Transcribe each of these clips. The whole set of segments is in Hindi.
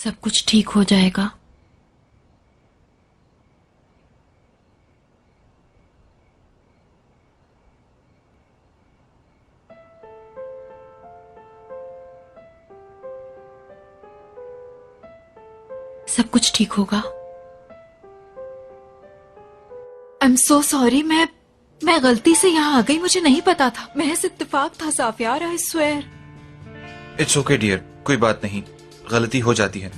सब कुछ ठीक हो जाएगा। सब कुछ ठीक होगा। आई एम सो सॉरी। मैं गलती से यहाँ आ गई, मुझे नहीं पता था। महज इत्तेफाक था साफियार, I swear. It's okay dear, कोई बात नहीं, गलती हो जाती है।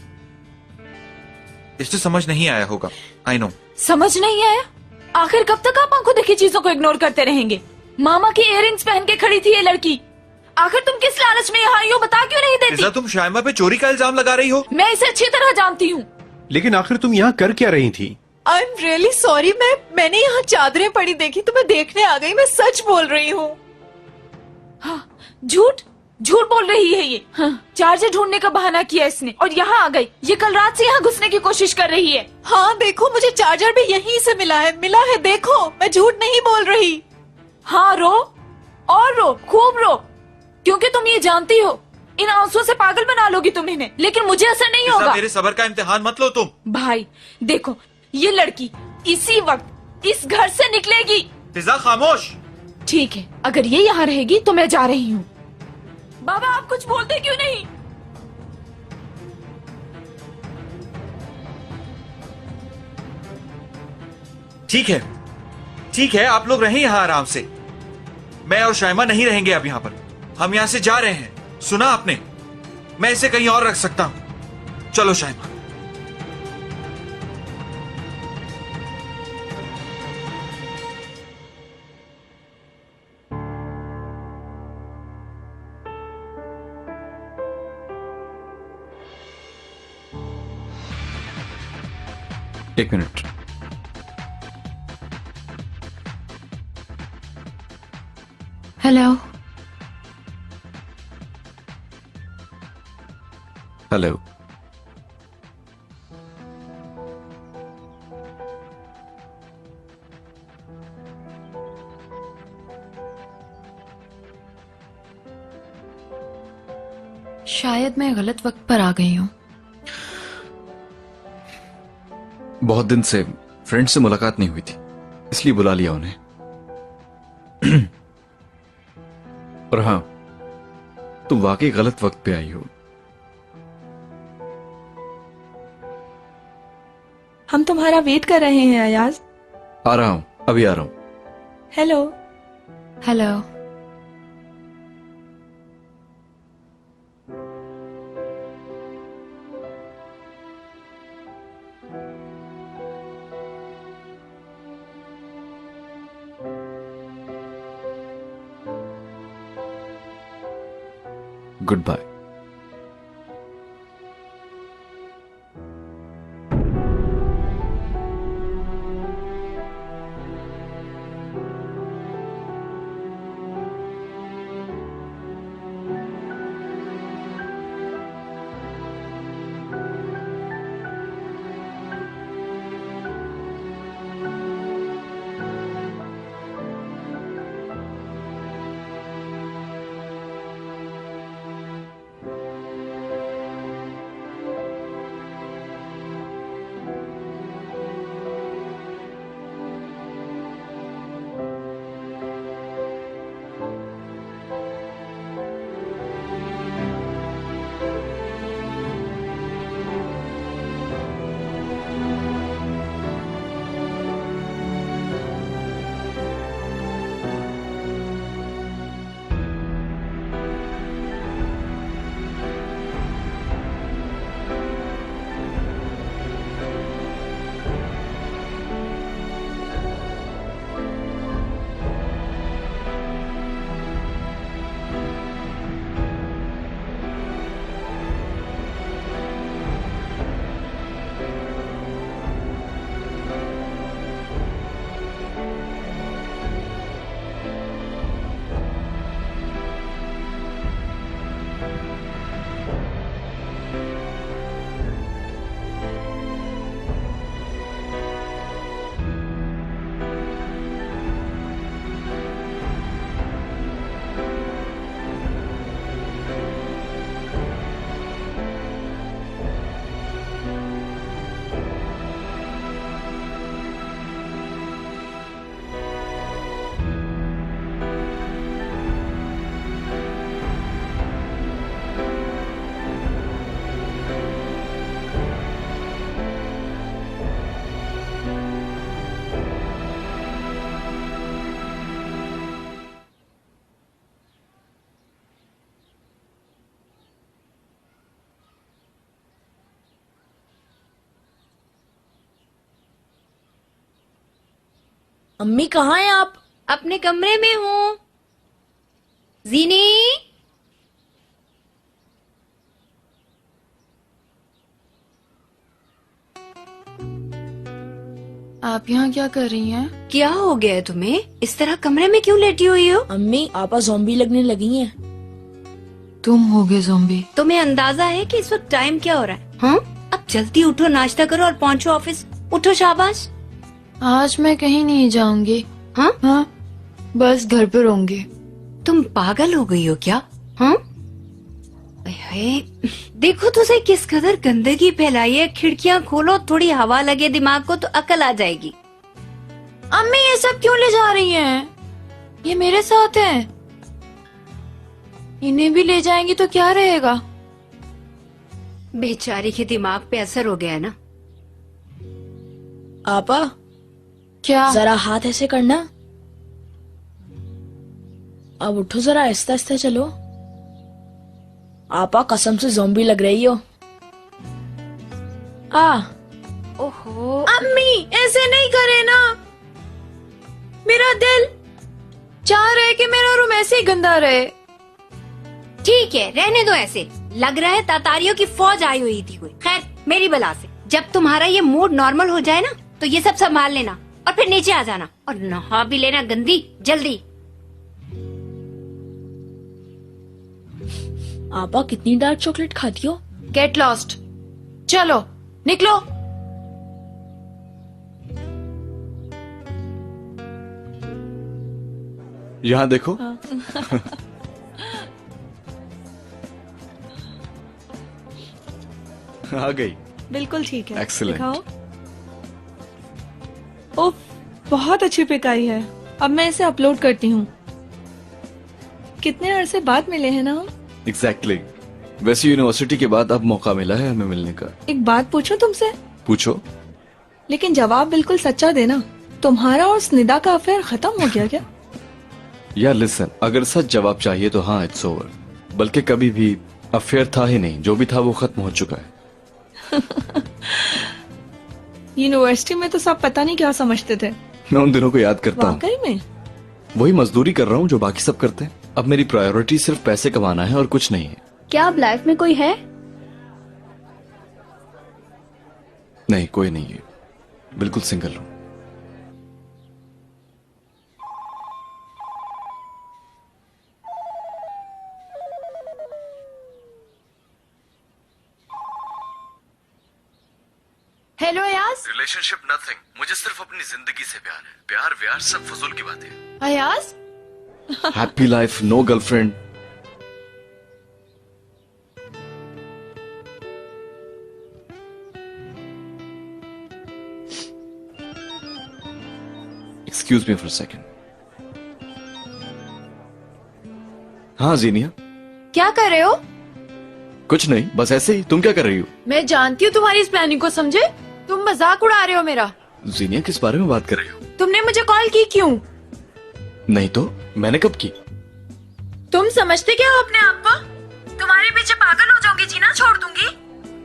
इसे समझ नहीं आया होगा, आई नो। समझ नहीं आया? आखिर कब तक आप आंखों देखी चीजों को इग्नोर करते रहेंगे? मामा की इयररिंग्स पहन के खड़ी थी ये लड़की। आखिर तुम किस लालच में यहाँ आई हो, बता क्यों नहीं देती? तुम शाइमा पे चोरी का इल्जाम लगा रही हो? मैं इसे अच्छी तरह जानती हूँ। लेकिन आखिर तुम यहाँ कर क्या रही थी? I am really sorry. मैंने यहाँ चादरें पड़ी देखी तो मैं देखने आ गई। मैं सच बोल रही हूँ। हाँ, झूठ झूठ बोल रही है ये। हाँ, चार्जर ढूंढने का बहाना किया इसने और यहाँ आ गई। ये कल रात से यहाँ घुसने की कोशिश कर रही है। हाँ देखो, मुझे चार्जर भी यहीं से मिला है। देखो, मैं झूठ नहीं बोल रही। हाँ, रो और रो, खूब रो, क्योंकि तुम ये जानती हो इन आंसुओं से पागल बना लोगी तुम इन्हें, लेकिन मुझे असर नहीं होगा। मेरे सब्र का इम्तिहान मत लो तुम। भाई देखो, ये लड़की इसी वक्त इस घर से निकलेगी। फिजा खामोश। ठीक है, अगर ये यहाँ रहेगी तो मैं जा रही हूँ। बाबा आप कुछ बोलते क्यों नहीं? ठीक है, आप लोग रहें यहाँ आराम से। मैं और शाइमा नहीं रहेंगे अब यहाँ पर। हम यहाँ से जा रहे हैं, सुना आपने? मैं इसे कहीं और रख सकता हूँ। चलो शाइमा। एक मिनट। हेलो। हेलो। शायद मैं गलत वक्त पर आ गई हूँ। बहुत दिन से फ्रेंड से मुलाकात नहीं हुई थी, इसलिए बुला लिया उन्हें। और हाँ, तुम वाकई गलत वक्त पे आई हो। हम तुम्हारा वेट कर रहे हैं अयाज। आ रहा हूं, अभी आ रहा हूं। हेलो। हेलो। Goodbye. अम्मी कहाँ हैं आप? अपने कमरे में हूँ। जीनी, आप यहाँ क्या कर रही हैं? क्या हो गया है तुम्हें? इस तरह कमरे में क्यों लेटी हुई हो? अम्मी आपा ज़ॉम्बी लगने लगी हैं। तुम हो गए ज़ॉम्बी। तुम्हें अंदाजा है कि इस वक्त टाइम क्या हो रहा है? हाँ, अब जल्दी उठो, नाश्ता करो और पहुँचो ऑफिस। उठो, शाबाश। आज मैं कहीं नहीं जाऊंगी। हाँ, हाँ, बस घर पर रहूंगी। तुम पागल हो गई हो क्या? हाँ, देखो तुझे किस कदर गंदगी फैलाई है। खिड़कियाँ खोलो, थोड़ी हवा लगे दिमाग को तो अकल आ जाएगी। अम्मी ये सब क्यों ले जा रही हैं? ये मेरे साथ हैं। इन्हें भी ले जाएंगी तो क्या रहेगा? बेचारी के दिमाग पे असर हो गया है ना। आपा क्या? जरा हाथ ऐसे करना। अब उठो, जरा आहिस्ता आहिस्ता चलो। आपा कसम से ज़ॉम्बी लग रही हो। ओहो, अम्मी ऐसे नहीं करे ना। मेरा दिल चाह रहा है कि मेरा रूम ऐसे ही गंदा रहे। ठीक है, रहने दो ऐसे। लग रहा है तातारियों की फौज आई हुई थी कोई। खैर, मेरी बला से। जब तुम्हारा ये मूड नॉर्मल हो जाए ना तो ये सब संभाल लेना और फिर नीचे आ जाना और नहा भी लेना गंदी, जल्दी। आपा कितनी डार्क चॉकलेट खाती हो? Get lost. चलो निकलो। यहाँ देखो। आ गई। बिल्कुल ठीक है। Excellent. दिखाओ। ओह, बहुत अच्छी पिक आई है। अब मैं इसे अपलोड करती हूँ। कितने अरसे बाद मिले हैं ना हम। एग्जैक्टली वैसे यूनिवर्सिटी के बाद अब मौका मिला है हमें मिलने का। एक बात पूछूं तुमसे, पूछो। लेकिन जवाब बिल्कुल सच्चा देना। तुम्हारा और स्निदा का अफेयर खत्म हो गया क्या? या लिसन, अगर सच जवाब चाहिए तो हाँ, इट्स ओवर। बल्कि कभी भी अफेयर था ही नहीं, जो भी था वो खत्म हो चुका है। यूनिवर्सिटी में तो सब पता नहीं क्या समझते थे। मैं उन दिनों को याद करता हूँ। वाकई में? वही मजदूरी कर रहा हूँ जो बाकी सब करते हैं। अब मेरी प्रायोरिटी सिर्फ पैसे कमाना है और कुछ नहीं है। क्या अब लाइफ में कोई है? नहीं, कोई नहीं है। बिल्कुल सिंगल हूँ। हेलो यास। रिलेशनशिप नथिंग, मुझे सिर्फ अपनी जिंदगी से प्यार है। प्यार व्यार सब फजूल की बातें हैं। अयास, happy life, no girlfriend. Excuse me for second. हाँ जीनिया। क्या कर रहे हो? कुछ नहीं, बस ऐसे ही। तुम क्या कर रही हो? मैं जानती हूँ तुम्हारी इस प्लानिंग को, समझे? तुम मजाक उड़ा रहे हो मेरा। जीनिया, किस बारे में बात कर रही हो? तुमने मुझे कॉल की क्यों? नहीं तो मैंने कब की? तुम समझते क्या हो अपने आप को? तुम्हारे पीछे पागल हो जाऊंगी, जीना छोड़ दूंगी।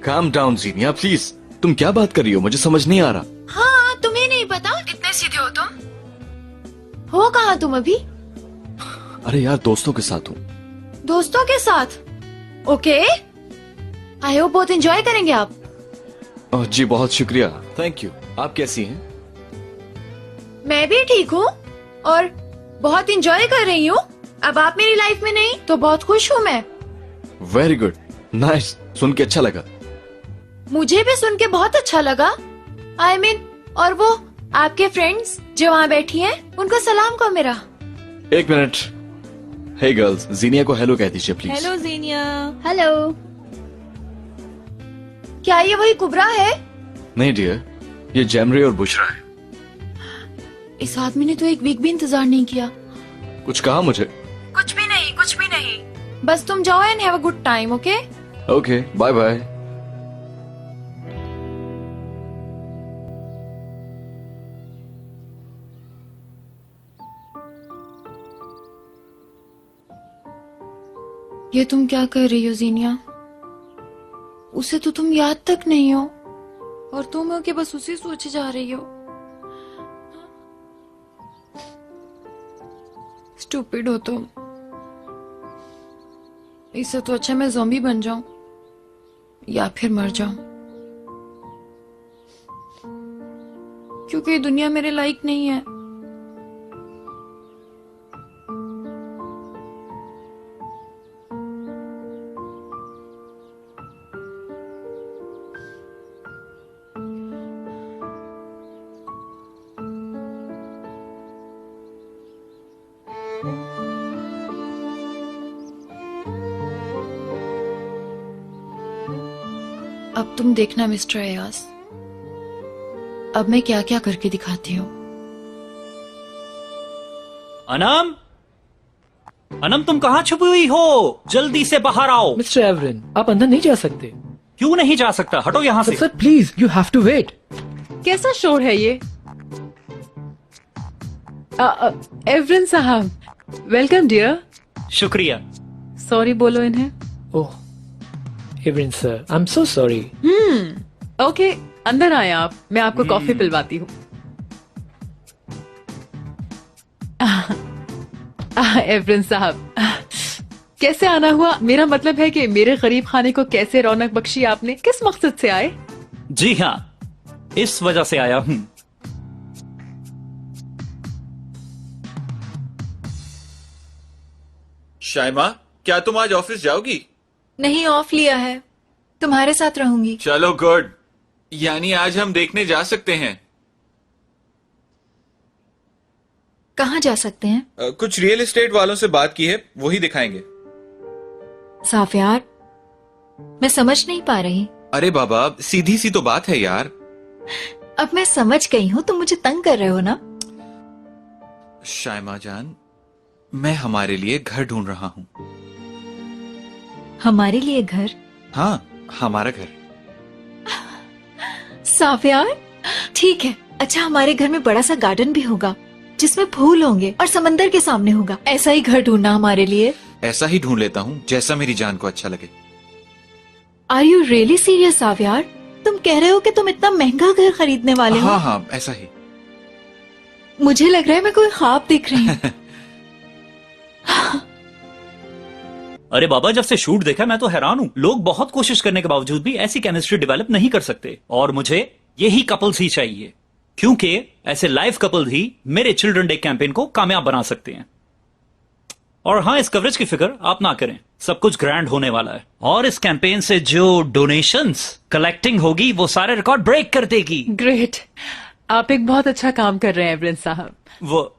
Calm down जीनिया please. तुम क्या बात कर रही हो? मुझे समझ नहीं आ रहा। हाँ, तुम्हें नहीं पता? इतने सीधे हो तुम? हो कहाँ तुम अभी? अरे यार, दोस्तों के साथ हूँ। दोस्तों के साथ? ओके, आई होप बहुत एंजॉय करेंगे आप। ओह जी, बहुत शुक्रिया, थैंक यू। आप कैसी हैं? मैं भी ठीक हूँ और बहुत एंजॉय कर रही हूँ। अब आप मेरी लाइफ में नहीं तो बहुत खुश हूँ मैं। Very good, nice. सुन के अच्छा लगा। मुझे भी सुन के बहुत अच्छा लगा। आई मीन, और वो आपके फ्रेंड्स जो वहाँ बैठी हैं, उनको सलाम कहो मेरा। एक मिनट। हे गर्ल्स, जीनिया को हेलो कह दीजिए प्लीज। हेलो जीनिया। हेलो। क्या ये वही कुबरा है? नहीं डियर, ये जैमरे और बुशरा है। इस आदमी ने तो एक वीक भी इंतजार नहीं किया। कुछ कहा मुझे? कुछ भी नहीं, कुछ भी नहीं। बस तुम जाओ and have a good time, okay? Okay, bye bye. ये तुम क्या कर रही हो जीनिया? उसे तो तुम याद तक नहीं हो और तुम हो कि बस उसे सोचे जा रही हो। स्टूपिड हो तुम। इससे तो अच्छा मैं ज़ॉम्बी बन जाऊं या फिर मर जाऊं, क्योंकि ये दुनिया मेरे लायक नहीं है। अब तुम देखना मिस्टर अयाज, अब मैं क्या क्या करके दिखाती हूँ। अनम, अनम तुम कहाँ छुपी हुई हो? जल्दी से बाहर आओ। मिस्टर एवरिन, आप अंदर नहीं जा सकते। क्यों नहीं जा सकता? हटो यहाँ से। Sir please, you have to wait. कैसा शोर है ये? एवरिन साहब, वेलकम डियर। शुक्रिया। सॉरी बोलो इन्हें। ओह एवरिन sir, I am so sorry. Okay, अंदर आए आप, मैं आपको कॉफी पिलवाती हूँ। एवरिन साहब, कैसे आना हुआ? मेरा मतलब है कि मेरे गरीब खाने को कैसे रौनक बख्शी आपने? किस मकसद से आए? जी हाँ, इस वजह से आया हूँ। शाइमा, क्या तुम आज ऑफिस जाओगी? नहीं, ऑफ लिया है, तुम्हारे साथ रहूंगी। चलो गुड, यानी आज हम देखने जा सकते हैं। कहाँ जा सकते हैं? कुछ रियल एस्टेट वालों से बात की है, वही दिखाएंगे। साफ यार, मैं समझ नहीं पा रही। अरे बाबा, सीधी सी तो बात है यार। अब मैं समझ गई हूँ, तुम मुझे तंग कर रहे हो ना? शाइमा जान, मैं हमारे लिए घर ढूंढ रहा हूँ। हमारे लिए घर? हाँ, हमारा घर। साफ यार, ठीक है। अच्छा, हमारे घर में बड़ा सा गार्डन भी होगा जिसमें फूल होंगे और समंदर के सामने होगा। ऐसा ही घर ढूंढना हमारे लिए। ऐसा ही ढूंढ लेता हूँ जैसा मेरी जान को अच्छा लगे। आर यू रियली सीरियस साफ यार? तुम कह रहे हो कि तुम इतना महंगा घर खरीदने वाले हो? हाँ हाँ, ऐसा ही। मुझे लग रहा है मैं कोई ख्वाब देख रही हूँ। अरे बाबा, जब से शूट देखा मैं तो हैरान हूँ। लोग बहुत कोशिश करने के बावजूद भी ऐसी केमिस्ट्री डेवलप नहीं कर सकते, और मुझे यही कपल्स ही चाहिए, क्योंकि ऐसे लाइव कपल ही मेरे चिल्ड्रन डे कैंपेन को कामयाब बना सकते हैं। और हाँ, इस कवरेज की फिक्र आप ना करें, सब कुछ ग्रैंड होने वाला है। और इस कैंपेन से जो डोनेशंस कलेक्टिंग होगी वो सारे रिकॉर्ड ब्रेक कर देगी। ग्रेट, आप एक बहुत अच्छा काम कर रहे हैं एवरिन साहब। वो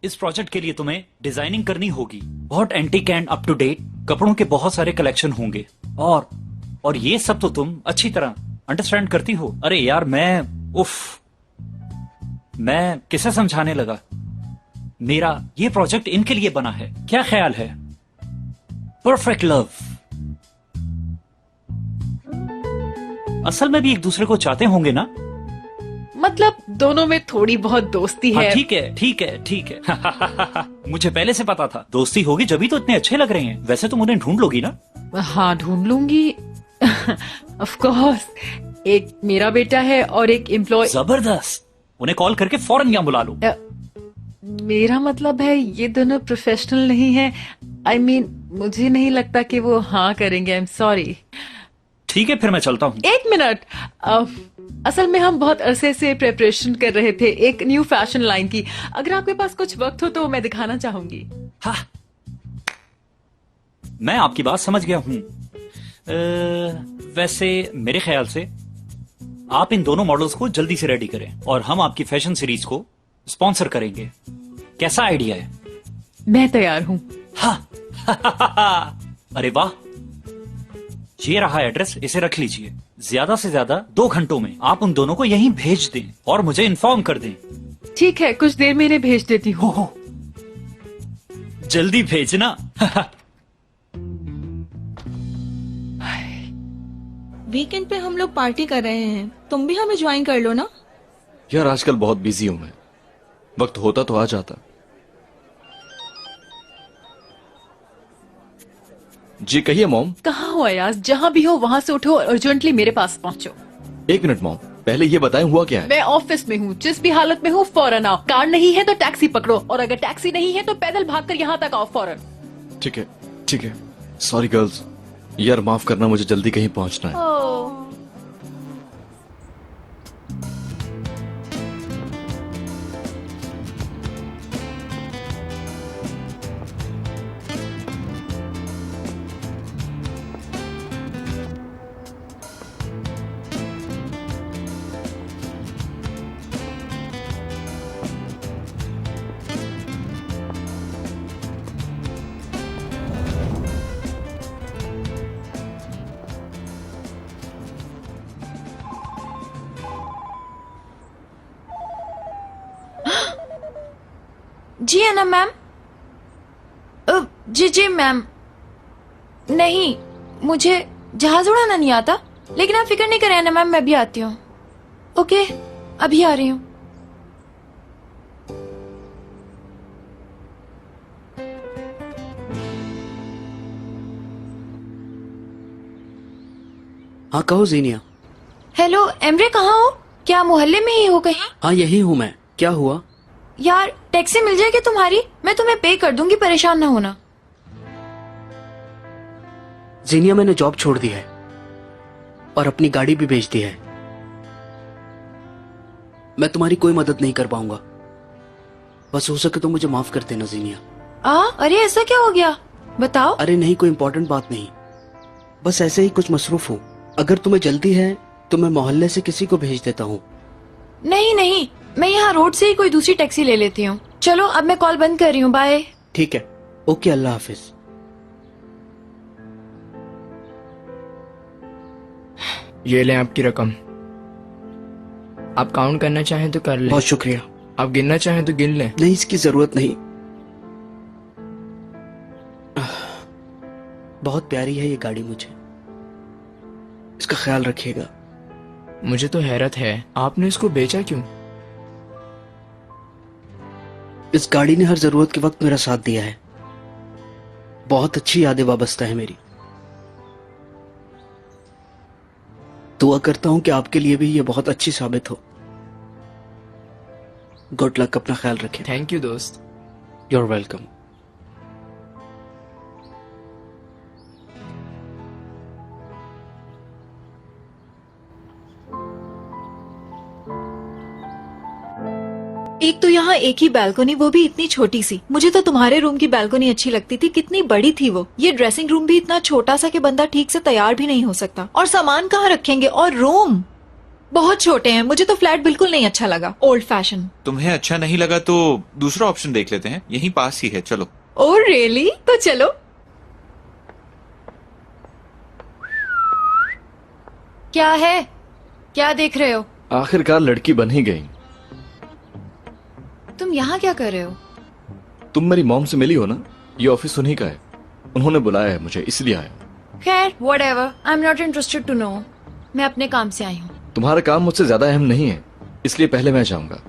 इस प्रोजेक्ट के लिए तुम्हें डिजाइनिंग करनी होगी, बहुत antique and up to date कपड़ों के बहुत सारे कलेक्शन होंगे, और ये सब तो तुम अच्छी तरह अंडरस्टैंड करती हो। अरे यार, मैं किसे समझाने लगा। मेरा ये प्रोजेक्ट इनके लिए बना है, क्या ख्याल है? Perfect love. असल में भी एक दूसरे को चाहते होंगे ना? मतलब दोनों में थोड़ी बहुत दोस्ती है। ठीक है, ठीक है, ठीक है। मुझे पहले से पता था दोस्ती होगी, जब भी तो इतने अच्छे लग रहे हैं। वैसे तुम उन्हें ढूंढ लोगी ना? हाँ, ढूंढ लूंगी। ऑफ कोर्स, एक मेरा बेटा है और एक एम्प्लॉय। जबरदस्त, उन्हें कॉल करके फौरन यहाँ बुला लो। मेरा मतलब है ये दोनों प्रोफेशनल नहीं है। I mean, मुझे नहीं लगता कि वो हाँ करेंगे। I am sorry. ठीक है, फिर मैं चलता हूँ। एक मिनट, असल में हम बहुत अरसे से प्रिपरेशन कर रहे थे एक न्यू फैशन लाइन की। अगर आपके पास कुछ वक्त हो तो मैं दिखाना चाहूंगी। हाँ, मैं आपकी बात समझ गया हूँ। वैसे मेरे ख्याल से आप इन दोनों मॉडल्स को जल्दी से रेडी करें और हम आपकी फैशन सीरीज को स्पॉन्सर करेंगे। कैसा आइडिया है? मैं तैयार हूँ। हाँ। अरे वाह, ये रहा एड्रेस, इसे रख लीजिए। ज्यादा से ज्यादा 2 घंटों में आप उन दोनों को यहीं भेज दें और मुझे इन्फॉर्म कर दें। ठीक है, कुछ देर में इन्हें भेज देती हूँ। जल्दी भेजना। वीकेंड पे हम लोग पार्टी कर रहे हैं, तुम भी हमें ज्वाइन कर लो ना। यार आजकल बहुत बिजी हूं मैं, वक्त होता तो आ जाता। जी कहिए मॉम। कहाँ हो अयाज? जहाँ भी हो वहां से उठो और अर्जेंटली मेरे पास पहुंचो। 1 मिनट मॉम। पहले ये बताएं हुआ क्या है? मैं ऑफिस में हूँ, जिस भी हालत में हूँ फौरन आओ। कार नहीं है तो टैक्सी पकड़ो, और अगर टैक्सी नहीं है तो पैदल भागकर यहाँ तक आओ फौरन। ठीक है, ठीक है। सॉरी गर्ल्स, यार माफ करना, मुझे जल्दी कहीं पहुंचना है। जी है ना मैम? जी जी मैम। नहीं, मुझे जहाज उड़ाना नहीं आता, लेकिन आप फिक्र नहीं करें ना मैम, मैं भी आती हूँ। ओके, अभी आ रही हूँ। हाँ कहो जीनिया। हेलो एमरे, कहाँ हो? क्या मोहल्ले में ही हो कहीं? हाँ यही हूँ मैं, क्या हुआ? यार टैक्सी मिल जाएगी तुम्हारी? मैं तुम्हें पे कर दूंगी, परेशान ना होना। जीनिया मैंने जॉब छोड़ दी है और अपनी गाड़ी भी बेच दी है। मैं तुम्हारी कोई मदद नहीं कर पाऊंगा, बस हो सके तो मुझे माफ कर देना जीनिया। अरे ऐसा क्या हो गया, बताओ। अरे नहीं, कोई इम्पोर्टेंट बात नहीं, बस ऐसे ही कुछ मसरूफ हूँ। अगर तुम्हें जल्दी है तो मैं मोहल्ले से किसी को भेज देता हूँ। नहीं नहीं, मैं यहाँ रोड से ही कोई दूसरी टैक्सी ले लेती हूँ। चलो अब मैं कॉल बंद कर रही हूँ, बाय। ठीक है, ओके, अल्लाह हाफिज। ये लें आपकी रकम। आप काउंट करना चाहें तो कर लें। बहुत शुक्रिया। आप गिनना चाहें तो गिन लें। नहीं, इसकी जरूरत नहीं। बहुत प्यारी है ये गाड़ी मुझे, इसका ख्याल रखिएगा। मुझे तो हैरत है, आपने इसको बेचा क्यों? इस गाड़ी ने हर जरूरत के वक्त मेरा साथ दिया है। बहुत अच्छी यादें वाबस्ता है मेरी। दुआ करता हूं कि आपके लिए भी ये बहुत अच्छी साबित हो। गुड लक, अपना ख्याल रखें। थैंक यू दोस्त। You are welcome. एक तो यहाँ एक ही बालकनी, वो भी इतनी छोटी सी। मुझे तो तुम्हारे रूम की बालकनी अच्छी लगती थी, कितनी बड़ी थी वो। ये ड्रेसिंग रूम भी इतना छोटा सा कि बंदा ठीक से तैयार भी नहीं हो सकता। और सामान कहाँ रखेंगे? और रूम बहुत छोटे हैं। मुझे तो फ्लैट बिल्कुल नहीं अच्छा लगा, ओल्ड फैशन। तुम्हें अच्छा नहीं लगा तो दूसरा ऑप्शन देख लेते हैं, यहीं पास ही है, चलो। Oh really? तो चलो। क्या है, क्या देख रहे हो? आखिरकार लड़की बन ही गई। तुम यहाँ क्या कर रहे हो? तुम मेरी मॉम से मिली हो ना? ये ऑफिस उन्हीं का है, उन्होंने बुलाया है मुझे, इसलिए आया। खैर whatever, I am not interested to know. मैं अपने काम से आई हूँ। तुम्हारा काम मुझसे ज्यादा अहम नहीं है, इसलिए पहले मैं जाऊंगा।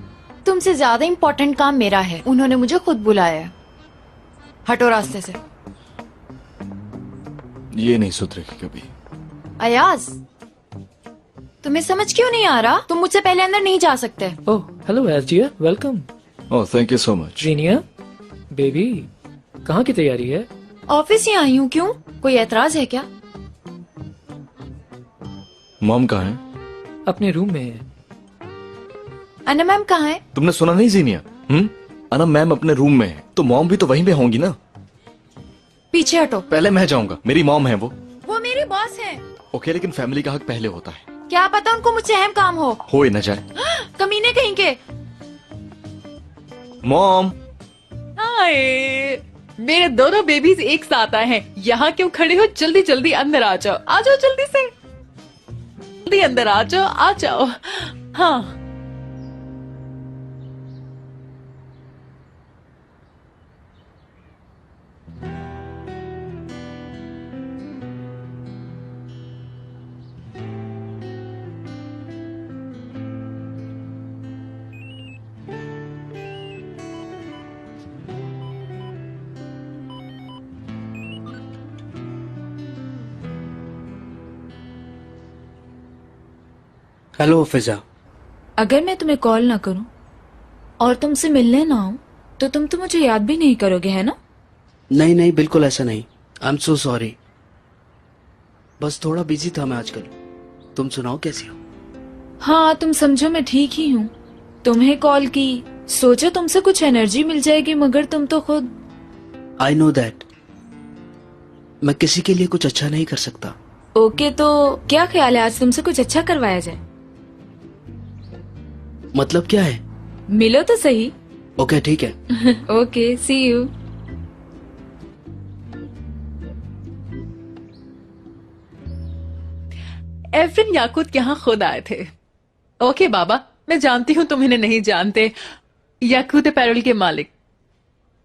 तुमसे ज्यादा इम्पोर्टेंट काम मेरा है, उन्होंने मुझे खुद बुलाया है। हटो रास्ते से। ये नहीं सुधरेगी कभी। अयाज, तुम्हें समझ क्यों नहीं आ रहा? तुम मुझसे पहले अंदर नहीं जा सकते। ओह हेलो एसजिया, welcome. Oh thank you so much. जीनिया बेबी, कहाँ की तैयारी है? ऑफिस ही आई हूँ। क्यों, कोई एतराज है क्या? मॉम कहाँ है? अपने रूम में है। अना मैम कहाँ है? तुमने सुना नहीं जीनिया? अना मैम अपने रूम में है, तो मॉम भी तो वहीं पे होंगी ना। पीछे हटो। पहले मैं जाऊंगा, मेरी मॉम है वो। मेरी बॉस है। ओके, लेकिन फैमिली का हक पहले होता है। क्या पता उनको मुझसे अहम काम हो ही न जाए। कमीने कहीं के। मॉम। हाय, मेरे दोनों बेबीज एक साथ आए हैं। यहाँ क्यों खड़े हो? जल्दी जल्दी अंदर आ जाओ, आ जाओ जल्दी से, जल्दी अंदर आ जाओ, आ जाओ। हाँ हेलो फिजा। अगर मैं तुम्हें कॉल ना करूं और तुमसे मिलने ना आऊं तो तुम तो मुझे याद भी नहीं करोगे, है ना? नहीं नहीं, बिल्कुल ऐसा नहीं। आई एम सो सॉरी। बस थोड़ा बिजी था मैं आजकल। तुम सुनाओ कैसी हो? हाँ, तुम समझो मैं ठीक ही हूँ। तुम्हें कॉल की, सोचा तुमसे कुछ एनर्जी मिल जाएगी, मगर तुम तो खुद। I know that. मैं किसी के लिए कुछ अच्छा नहीं कर सकता। ओके, तो क्या ख्याल है आज तुमसे कुछ अच्छा करवाया जाए? मतलब क्या है? मिलो तो सही। ओके ठीक है। Okay, C you. एवरिन याकूत यहाँ खुद आए थे। ओके बाबा, मैं जानती हूँ तुम इन्हें नहीं जानते। याकूत अपैरल के मालिक,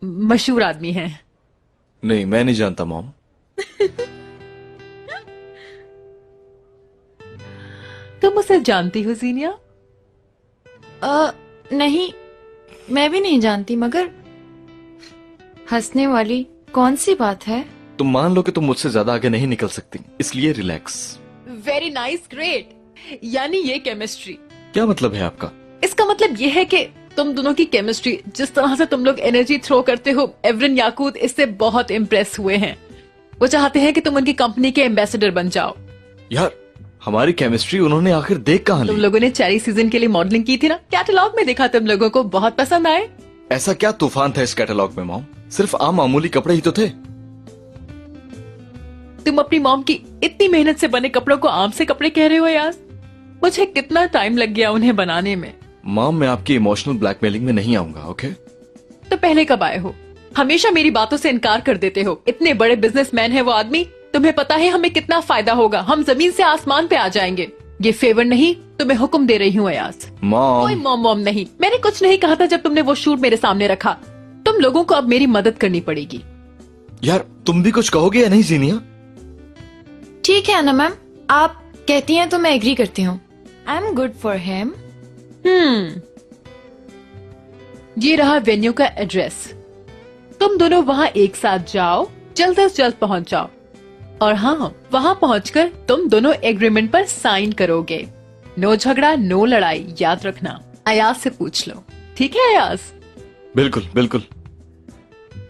मशहूर आदमी हैं। नहीं, मैं नहीं जानता मॉम। तुम उसे जानती हो जीनिया? नहीं, मैं भी नहीं जानती, मगर हंसने वाली कौन सी बात है? तुम मान लो कि तुम मुझसे ज्यादा आगे नहीं निकल सकती, इसलिए रिलैक्स। Very nice, great. यानी ये केमिस्ट्री। क्या मतलब है आपका? इसका मतलब ये है कि तुम दोनों की केमिस्ट्री, जिस तरह से तुम लोग एनर्जी थ्रो करते हो, एवरिन याकूत इससे बहुत इम्प्रेस हुए हैं। वो चाहते हैं कि तुम उनकी कंपनी के एम्बेसडर बन जाओ। यार, हमारी केमिस्ट्री उन्होंने आखिर देख कहाँ तुम ली? लोगों ने चेरी सीजन के लिए मॉडलिंग की थी ना, कैटलॉग में देखा, तुम लोगों को बहुत पसंद आए। ऐसा क्या तूफान था इस कैटलॉग में मॉम? सिर्फ आम मामूली कपड़े ही तो थे। तुम अपनी मॉम की इतनी मेहनत से बने कपड़ों को आम से कपड़े कह रहे हो यार? मुझे कितना टाइम लग गया उन्हें बनाने में। मॉम, मैं आपकी इमोशनल ब्लैकमेलिंग में नहीं आऊंगा, ओके? तो पहले कब आए हो? हमेशा मेरी बातों से इनकार कर देते हो। इतने बड़े बिजनेसमैन है वो आदमी। तुम्हें पता है हमें कितना फायदा होगा। हम जमीन से आसमान पे आ जाएंगे। ये फेवर नहीं, तुम्हें हुक्म दे रही हूँ अयाज। कोई मॉम। मॉम नहीं, मैंने कुछ नहीं कहा था जब तुमने वो शूट मेरे सामने रखा। तुम लोगों को अब मेरी मदद करनी पड़ेगी। यार, तुम भी कुछ कहोगे या नहीं जीनिया? ठीक है ना मैम, आप कहती हैं तो मैं एग्री करती हूँ। I am good for him. ये रहा वेन्यू का एड्रेस। तुम दोनों वहाँ एक साथ जाओ, जल्द से जल्द पहुँच जाओ। और हाँ, वहाँ पहुँचकर तुम दोनों एग्रीमेंट पर साइन करोगे। नो झगड़ा, नो लड़ाई, याद रखना। अयाज से पूछ लो, ठीक है अयाज? बिल्कुल बिल्कुल।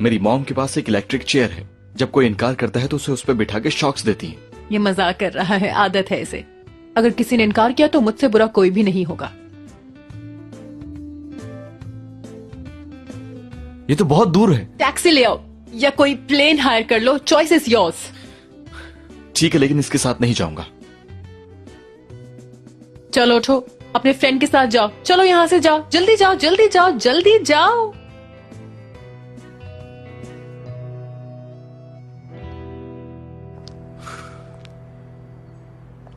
मेरी मॉम के पास एक इलेक्ट्रिक चेयर है। जब कोई इनकार करता है तो उसे उस पर बिठा के शॉक्स देती है। ये मजाक कर रहा है, आदत है इसे। अगर किसी ने इनकार किया तो मुझसे बुरा कोई भी नहीं होगा। ये तो बहुत दूर है। टैक्सी ले आओ या कोई प्लेन हायर कर लो, चॉइस इज योर्स। ठीक है, लेकिन इसके साथ नहीं जाऊंगा। चलो उठो, अपने फ्रेंड के साथ जाओ। चलो यहाँ से जाओ, जल्दी जाओ, जल्दी जाओ, जल्दी जाओ।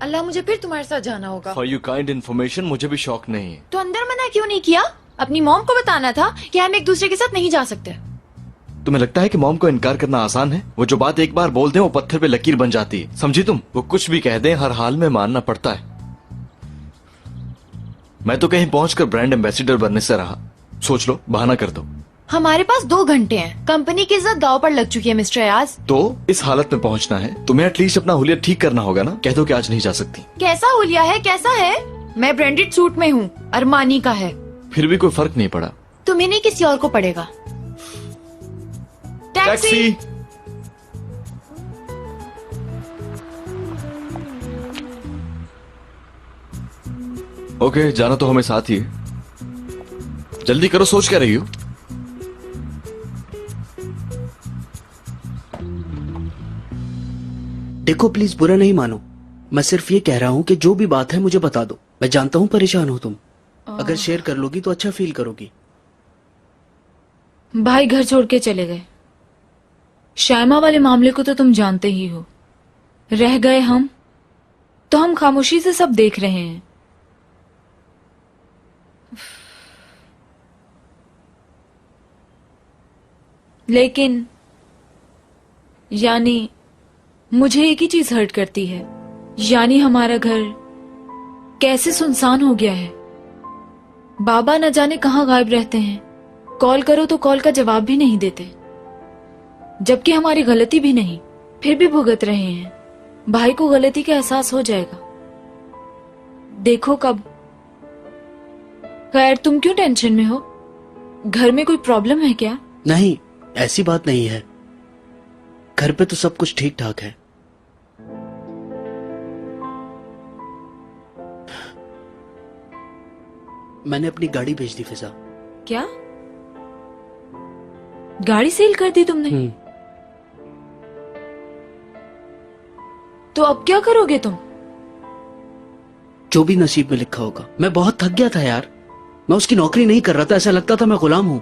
अल्लाह, मुझे फिर तुम्हारे साथ जाना होगा। फॉर यू काइंड इन्फॉर्मेशन, मुझे भी शौक नहीं है। तो अंदर मना क्यों नहीं किया? अपनी मॉम को बताना था कि हम एक दूसरे के साथ नहीं जा सकते। तुम्हें लगता है कि मॉम को इनकार करना आसान है? वो जो बात एक बार बोल दें वो पत्थर पे लकीर बन जाती है, समझी तुम? वो कुछ भी कह दें, हर हाल में मानना पड़ता है। मैं तो कहीं पहुंचकर ब्रांड एम्बेसडर बनने से रहा। सोच लो, बहाना कर दो। हमारे पास 2 घंटे हैं। कंपनी की इज्जत दांव पर लग चुकी है मिस्टर अयाज। तो इस हालत में पहुंचना है, तुम्हें एटलीस्ट अपना हुलिया ठीक करना होगा ना। कह दो कि आज नहीं जा सकती। कैसा हुलिया है, कैसा है? मैं ब्रांडेड सूट में हूँ, अरमानी का है। फिर भी कोई फर्क नहीं पड़ा। तुम्हें नहीं, किसी और को पड़ेगा। टैक्सी। ओके, जाना तो हमें साथ ही है। जल्दी करो, सोच क्या रही हो? देखो प्लीज बुरा नहीं मानो, मैं सिर्फ ये कह रहा हूँ कि जो भी बात है मुझे बता दो। मैं जानता हूँ परेशान हो तुम। अगर शेयर कर लोगी तो अच्छा फील करोगी। भाई घर छोड़ के चले गए। शायमा वाले मामले को तो तुम जानते ही हो। रह गए हम, तो हम खामोशी से सब देख रहे हैं। लेकिन यानी मुझे एक ही चीज हर्ट करती है, यानी हमारा घर कैसे सुनसान हो गया है। बाबा न जाने कहाँ गायब रहते हैं। कॉल करो तो कॉल का जवाब भी नहीं देते, जबकि हमारी गलती भी नहीं, फिर भी भुगत रहे हैं। भाई को गलती का एहसास हो जाएगा। देखो कब। खैर, तुम क्यों टेंशन में हो? घर में कोई प्रॉब्लम है क्या? नहीं, ऐसी बात नहीं है। घर पे तो सब कुछ ठीक ठाक है। मैंने अपनी गाड़ी बेच दी फिजा। क्या? गाड़ी सेल कर दी तुमने? तो अब क्या करोगे तुम? जो भी नसीब में लिखा होगा। मैं बहुत थक गया था यार। मैं उसकी नौकरी नहीं कर रहा था, ऐसा लगता था मैं गुलाम हूं।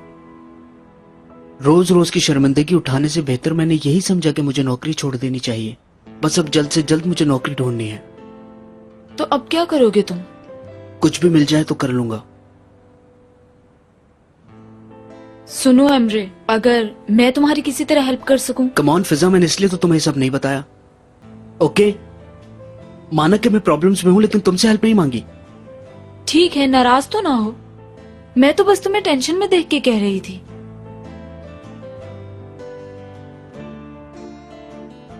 रोज रोज की शर्मिंदगी उठाने से बेहतर मैंने यही समझा कि मुझे नौकरी छोड़ देनी चाहिए। बस अब जल्द से जल्द मुझे नौकरी ढूंढनी है। तो अब क्या करोगे तुम? कुछ भी मिल जाए तो कर लूंगा। सुनो एमरे, अगर मैं तुम्हारी किसी तरह हेल्प कर सकूं। कम ऑन फिजा, मैंने इसलिए तो तुम्हें सब नहीं बताया। ओके, माना कि मैं प्रॉब्लम्स में हूं, लेकिन तुमसे हेल्प नहीं मांगी। ठीक है, नाराज तो ना हो। मैं तो बस तुम्हें टेंशन में देख के कह रही थी।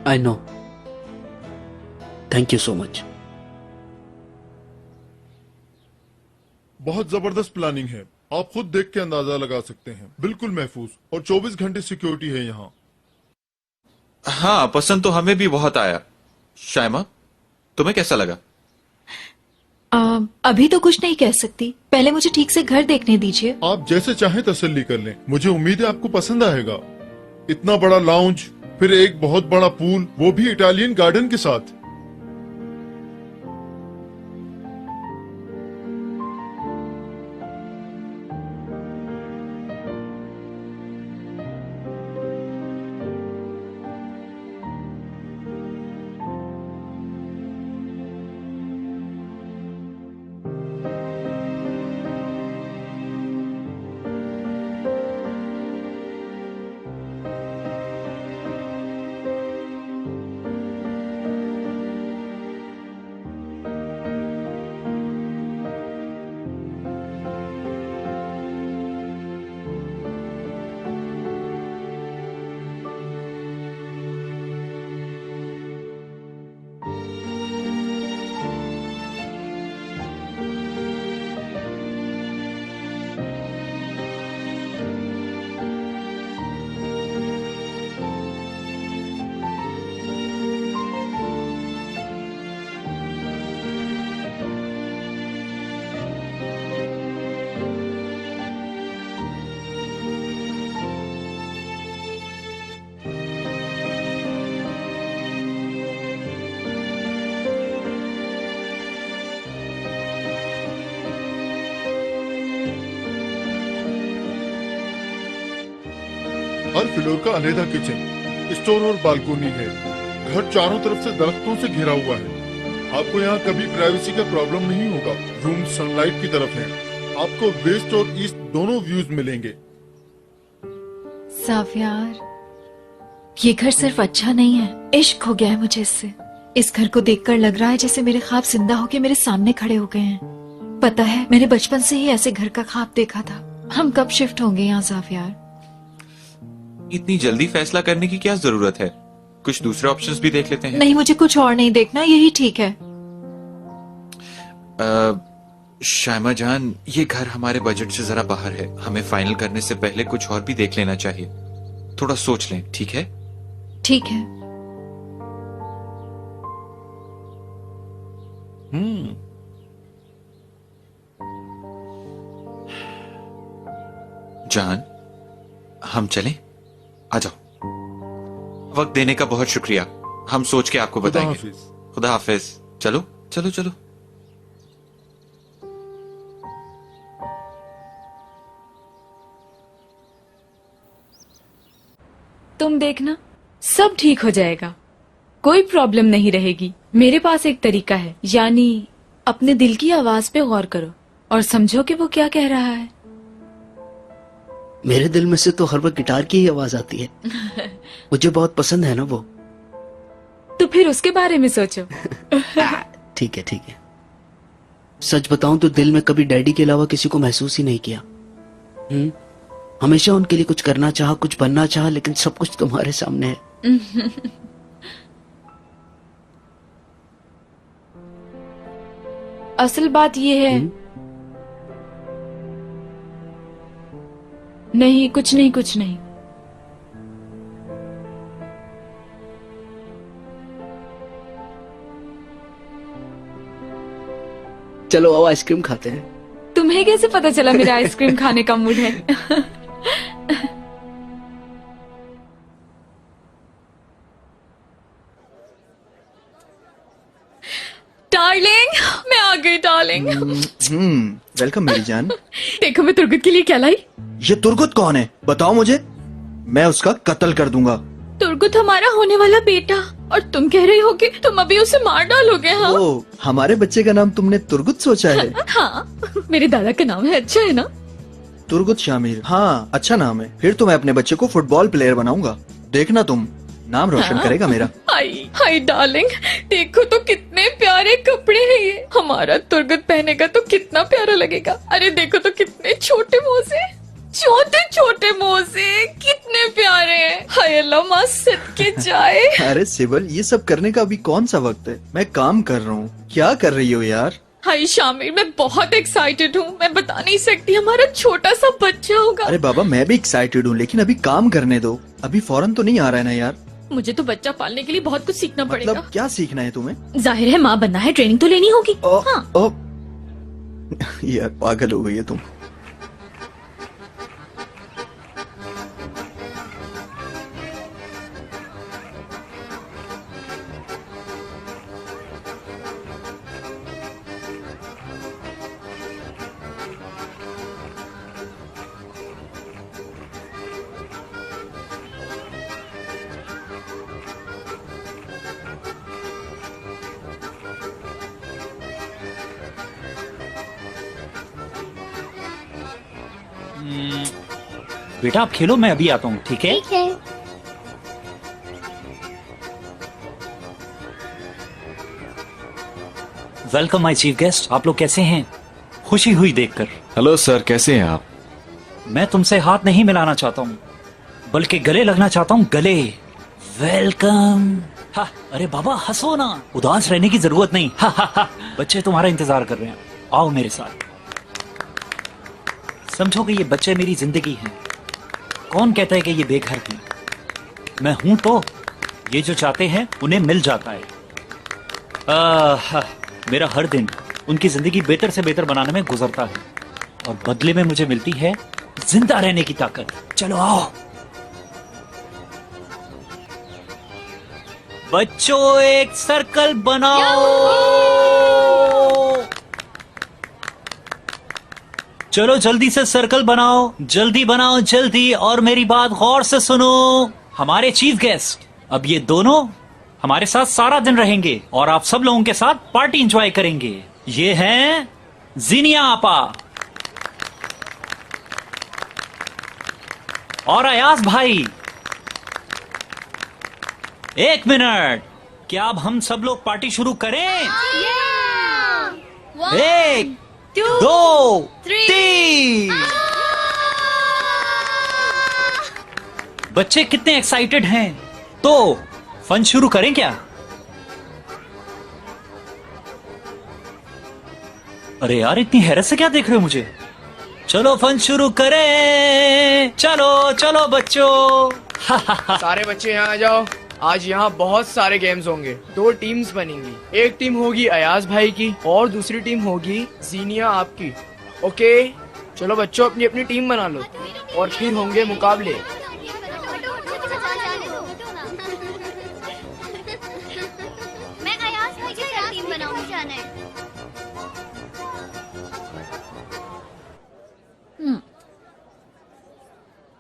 I know. Thank you so much. बहुत जबरदस्त प्लानिंग है। आप खुद देख के अंदाजा लगा सकते हैं। बिल्कुल महफूज और 24 घंटे सिक्योरिटी है यहाँ। हाँ, पसंद तो हमें भी बहुत आया। शाइमा, तुम्हें कैसा लगा? अभी तो कुछ नहीं कह सकती। पहले मुझे ठीक से घर देखने दीजिए। आप जैसे चाहें तसल्ली कर लें। मुझे उम्मीद है आपको पसंद आएगा। इतना बड़ा लाउंज, फिर एक बहुत बड़ा पूल, वो भी इटालियन गार्डन के साथ। हर फ्लोर का अलग किचन, स्टोर और बालकोनी है। घर चारों तरफ से दरख्तों से घिरा हुआ है। आपको यहाँ कभी प्राइवेसी का प्रॉब्लम नहीं होगा। रूम सनलाइट की तरफ है। आपको वेस्ट और ईस्ट दोनों व्यूज मिलेंगे। साफियार, ये घर सिर्फ अच्छा नहीं है, इश्क हो गया है मुझे इससे। इस घर को देखकर लग रहा है जैसे मेरे ख्वाब जिंदा होके मेरे सामने खड़े हो गए हैं। पता है, मैंने बचपन से ही ऐसे घर का ख्वाब देखा था। हम कब शिफ्ट होंगे यहाँ साफियार? इतनी जल्दी फैसला करने की क्या जरूरत है? कुछ दूसरे ऑप्शंस भी देख लेते हैं। नहीं, मुझे कुछ और नहीं देखना, यही ठीक है। शाइमा जान, ये घर हमारे बजट से जरा बाहर है। हमें फाइनल करने से पहले कुछ और भी देख लेना चाहिए। थोड़ा सोच लें, ठीक है? ठीक है। जान, हम चलें? आ जाओ। वक्त देने का बहुत शुक्रिया। हम सोच के आपको बताएंगे। खुदा हाफिज। चलो चलो चलो। तुम देखना, सब ठीक हो जाएगा। कोई प्रॉब्लम नहीं रहेगी। मेरे पास एक तरीका है, यानी अपने दिल की आवाज पे गौर करो और समझो कि वो क्या कह रहा है। मेरे दिल में से तो हर वक्त गिटार की ही आवाज आती है। मुझे बहुत पसंद है ना वो। तो फिर उसके बारे में सोचो। ठीक है ठीक है। सच बताऊं तो दिल में कभी डैडी के अलावा किसी को महसूस ही नहीं किया। हमेशा उनके लिए कुछ करना चाहा, कुछ बनना चाहा, लेकिन सब कुछ तुम्हारे सामने है। असल बात ये है। नहीं, कुछ नहीं, कुछ नहीं। चलो आओ आइसक्रीम खाते हैं। तुम्हें कैसे पता चला मेरा आइसक्रीम खाने का मूड है? डार्लिंग, मैं आ गई डार्लिंग। वेलकम मेरी जान। देखो मैं तुर्गुत के लिए क्या लाई। ये तुर्गुत कौन है बताओ मुझे, मैं उसका कत्ल कर दूंगा। तुर्गुत हमारा होने वाला बेटा, और तुम कह रही हो कि तुम अभी उसे मार डालोगे? हाँ ओ, हमारे बच्चे का नाम तुमने तुर्गुत सोचा है? हाँ, मेरे दादा का नाम है, अच्छा है ना? तुर्गुत शामिर, हाँ अच्छा नाम है। फिर तो मैं अपने बच्चे को फुटबॉल प्लेयर बनाऊंगा, देखना तुम, नाम रोशन करेगा मेरा। हाय हाय डार्लिंग, देखो तो कितने प्यारे कपड़े हैं ये। हमारा तुर्गुत पहनेगा तो कितना प्यारा लगेगा। अरे देखो तो कितने छोटे मोजे, छोटे छोटे मोजे, कितने प्यारे हैं। हाय अल्लाह, माँ सदके जाए। अरे सिबल, ये सब करने का अभी कौन सा वक्त है, मैं काम कर रहा हूँ। क्या कर रही हो यार? हाय शामिर, मैं बहुत एक्साइटेड हूँ, मैं बता नहीं सकती। हमारा छोटा सा बच्चा होगा। अरे बाबा, मैं भी एक्साइटेड हूँ, लेकिन अभी काम करने दो, अभी फौरन तो नहीं आ रहा है ना यार। मुझे तो बच्चा पालने के लिए बहुत कुछ सीखना पड़ेगा। मतलब क्या सीखना है तुम्हें? जाहिर है माँ बनना है, ट्रेनिंग तो लेनी होगी। हाँ। यार पागल हो गई है तुम। बेटा आप खेलो, मैं अभी आता हूँ, ठीक है? ठीक है। वेलकम माय चीफ गेस्ट, आप लोग कैसे हैं? खुशी हुई देखकर। हेलो सर, कैसे हैं आप? मैं तुमसे हाथ नहीं मिलाना चाहता हूँ, बल्कि गले लगना चाहता हूँ, गले। वेलकम। हा, अरे बाबा हंसो ना, उदास रहने की जरूरत नहीं। हा, हा, हा, बच्चे तुम्हारा इंतजार कर रहे हैं, आओ मेरे साथ। समझो कि ये बच्चे मेरी जिंदगी हैं। कौन कहता है कि ये बेघर थी? मैं हूं तो ये जो चाहते हैं उन्हें मिल जाता है। मेरा हर दिन उनकी जिंदगी बेहतर से बेहतर बनाने में गुजरता है, और बदले में मुझे मिलती है जिंदा रहने की ताकत। चलो आओ बच्चों, एक सर्कल बनाओ। चलो जल्दी से सर्कल बनाओ, जल्दी बनाओ जल्दी। और मेरी बात गौर से सुनो, हमारे चीफ गेस्ट अब ये दोनों हमारे साथ सारा दिन रहेंगे और आप सब लोगों के साथ पार्टी एंजॉय करेंगे। ये हैं जीनिया आपा और अयाज भाई। एक मिनट, क्या अब हम सब लोग पार्टी शुरू करें? एक, दो, तीन। बच्चे कितने एक्साइटेड हैं, तो फन शुरू करें क्या? अरे यार, इतनी हैरत से क्या देख रहे हो मुझे? चलो फन शुरू करें, चलो चलो बच्चों। सारे बच्चे यहाँ आ जाओ, आज यहाँ बहुत सारे गेम्स होंगे। 2 टीम्स बनेंगी, एक टीम होगी अयाज भाई की और दूसरी टीम होगी जीनिया आपकी। ओके, चलो बच्चों अपनी अपनी टीम बना लो और फिर होंगे मुकाबले। मैं अयाज भाई के साथ टीम बनाऊंगी। जाना है।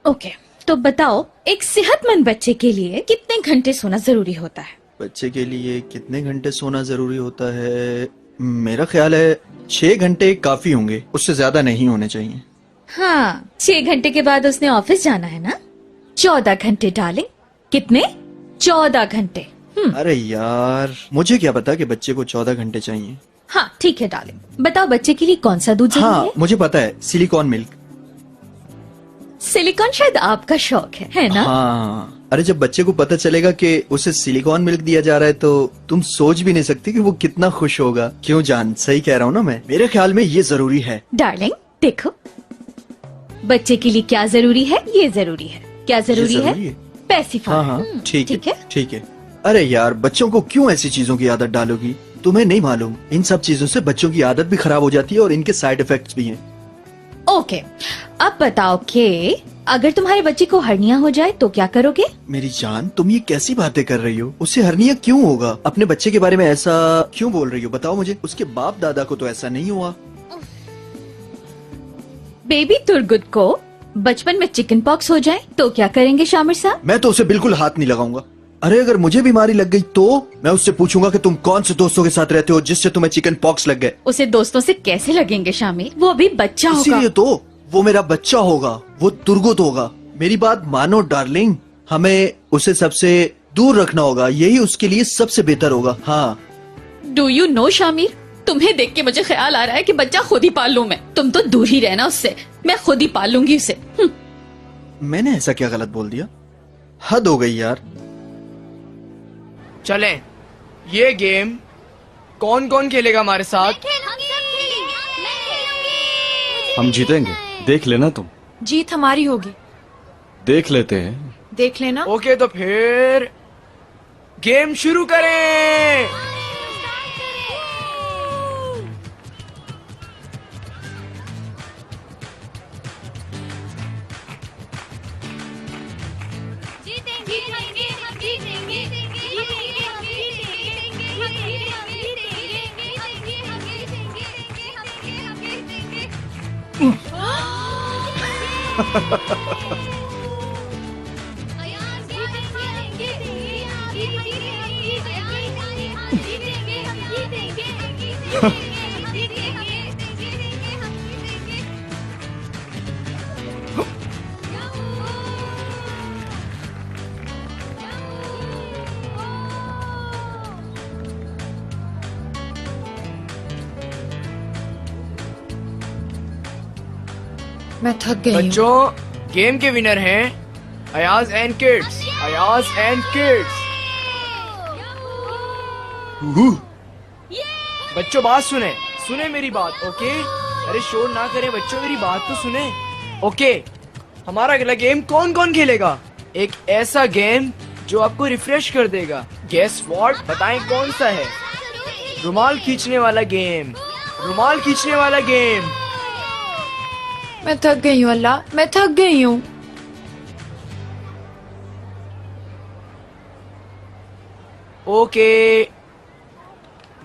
ओके, तो बताओ एक सेहतमंद बच्चे के लिए कितने घंटे सोना जरूरी होता है? बच्चे के लिए कितने घंटे सोना जरूरी होता है? मेरा ख्याल है 6 घंटे काफी होंगे, उससे ज्यादा नहीं होने चाहिए। हाँ, 6 घंटे के बाद उसने ऑफिस जाना है ना। 14 घंटे डार्लिंग। कितने? 14 घंटे। अरे यार, मुझे क्या पता कि बच्चे को 14 घंटे चाहिए। हाँ ठीक है डार्लिंग, बताओ बच्चे के लिए कौन सा दूध जरूरी हाँ है? मुझे पता है, सिलिकॉन मिल्क। सिलिकॉन शायद आपका शौक है ना? हाँ, अरे जब बच्चे को पता चलेगा कि उसे सिलिकॉन मिल्क दिया जा रहा है तो तुम सोच भी नहीं सकती कि वो कितना खुश होगा। क्यों जान, सही कह रहा हूँ ना मैं? मेरे ख्याल में ये जरूरी है। डार्लिंग देखो, बच्चे के लिए क्या जरूरी है, ये जरूरी है। क्या जरूरी है? पैसिफायर। हाँ हाँ ठीक है ठीक है। अरे यार बच्चों को क्यों ऐसी चीजों की आदत डालोगी? तुम्हें नहीं मालूम, इन सब चीजों से बच्चों की आदत भी खराब हो जाती है और इनके साइड इफेक्ट्स भी हैं। ओके, अब बताओ कि अगर तुम्हारे बच्चे को हर्निया हो जाए तो क्या करोगे? मेरी जान, तुम ये कैसी बातें कर रही हो? उससे हर्निया क्यों होगा? अपने बच्चे के बारे में ऐसा क्यों बोल रही हो? बताओ मुझे। उसके बाप दादा को तो ऐसा नहीं हुआ। बेबी तुरगुद को बचपन में चिकन पॉक्स हो जाए तो क्या करेंगे शामिर साहब? मैं तो उसे बिल्कुल हाथ नहीं लगाऊंगा। अरे अगर मुझे बीमारी लग गई तो मैं उससे पूछूंगा कि तुम कौन से दोस्तों के साथ रहते हो जिससे तुम्हें चिकन पॉक्स लग गए। उसे दोस्तों से कैसे लगेंगे शामिर? वो अभी बच्चा होगा। इसीलिए तो वो मेरा बच्चा होगा, वो तुरगुत होगा। मेरी बात मानो डार्लिंग, हमें उसे सबसे दूर रखना होगा, यही उसके लिए सबसे बेहतर होगा। हाँ। डू यू नो शामिर, तुम्हें देख के मुझे ख्याल आ रहा है कि बच्चा खुद ही पाल लूं मैं। तुम तो दूर ही रहना उससे, मैं खुद ही पाल लूंगी उसे। मैंने ऐसा क्या गलत बोल दिया? हद हो गई यार। चलें, ये गेम कौन कौन खेलेगा हमारे साथ? हम जीतेंगे, देख लेना तुम। जीत हमारी होगी। देख लेते हैं। देख लेना। ओके तो फिर गेम शुरू करें। मैं थक गई हूँ। बच्चों, गेम के विनर हैं Ayaz and kids. Ayaz and kids. बच्चों बात सुने, सुने मेरी बात। ओके, अरे शोर ना करें बच्चों, मेरी बात तो सुने। ओके, हमारा अगला गेम कौन कौन खेलेगा? एक ऐसा गेम जो आपको रिफ्रेश कर देगा। Guess what? बताएं कौन सा है? रुमाल खींचने वाला गेम। रुमाल खींचने वाला गेम। मैं थक गई हूँ अल्लाह, मैं थक गई हूँ। ओके,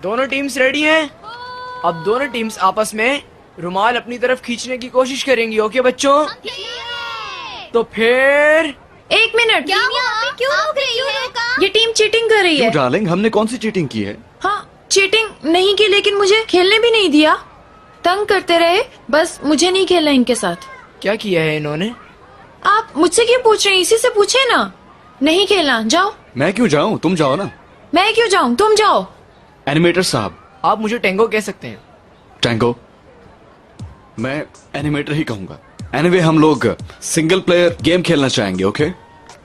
दोनों टीम्स रेडी हैं? अब दोनों टीम्स आपस में रुमाल अपनी तरफ खींचने की कोशिश करेंगी। ओके बच्चों, तो फिर एक मिनट। क्या हुआ? क्यों रोक रही है? ये टीम चीटिंग कर रही है। डार्लिंग, हमने कौन सी चीटिंग की है? हाँ, चीटिंग नहीं की, लेकिन मुझे खेलने भी नहीं दिया। तंग करते रहे, बस मुझे नहीं खेलना इनके साथ। क्या किया है इन्होंने? आप मुझसे क्यों पूछ रहे हैं? इसी से पूछे ना। नहीं खेलना, जाओ। मैं क्यों जाऊं? तुम जाओ ना। मैं क्यों जाऊं? तुम जाओ। एनिमेटर साहब। आप मुझे टेंगो कह सकते हैं। टैंगो? मैं एनिमेटर ही कहूंगा। एनीवे, हम लोग सिंगल प्लेयर गेम खेलना चाहेंगे। ओके?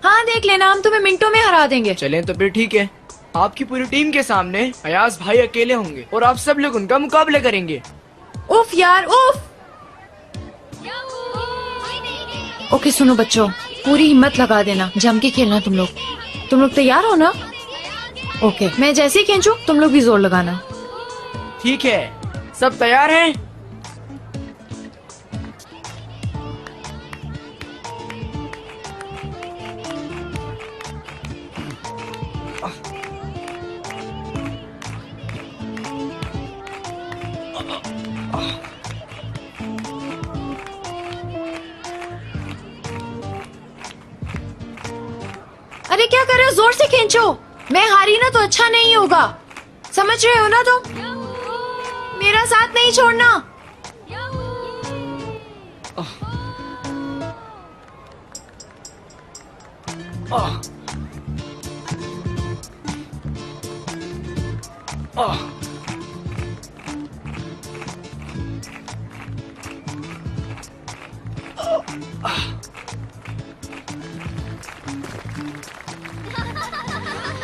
हाँ देख लेना, हम तुम्हें मिनटों में हरा देंगे। चलें तो फिर ठीक है। आपकी पूरी टीम के सामने अयाज भाई अकेले होंगे और आप सब लोग उनका मुकाबला करेंगे। उफ यार, उफ। ओके सुनो बच्चों, पूरी हिम्मत लगा देना, जम के खेलना तुम लोग। तुम लोग तैयार हो ना? ओके, मैं जैसे ही खींचूं तुम लोग भी जोर लगाना। ठीक है, सब तैयार हैं? अरे क्या कर रहे हो? जोर से खींचो। मैं हारी ना तो अच्छा नहीं होगा, समझ रहे हो ना तुम? मेरा साथ नहीं छोड़ना।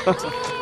हाँ